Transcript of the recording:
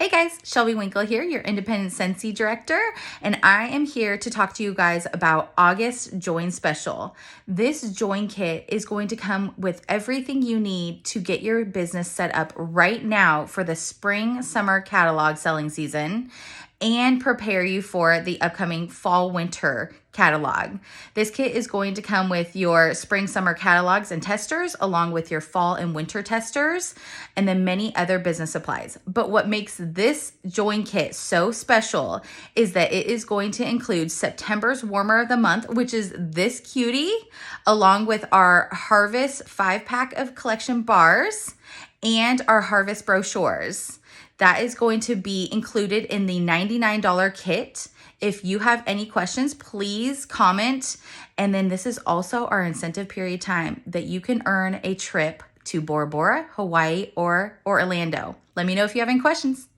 Hey guys, Shelby Winkle here, your independent Scentsy director, and I am here to talk to you guys about August Join Special. This join kit is going to come with everything you need to get your business set up right now for the spring summer catalog selling season and prepare you for the upcoming fall winter catalog. This kit is going to come with your spring summer catalogs and testers, along with your fall and winter testers, and then many other business supplies. But what makes this join kit so special is that it is going to include September's warmer of the month, which is this cutie, along with our Harvest 5-pack of collection bars and our Harvest Brochures. That is going to be included in the $99 kit. If you have any questions, please comment. And then this is also our incentive period time that you can earn a trip to Bora Bora, Hawaii, or Orlando. Let me know if you have any questions.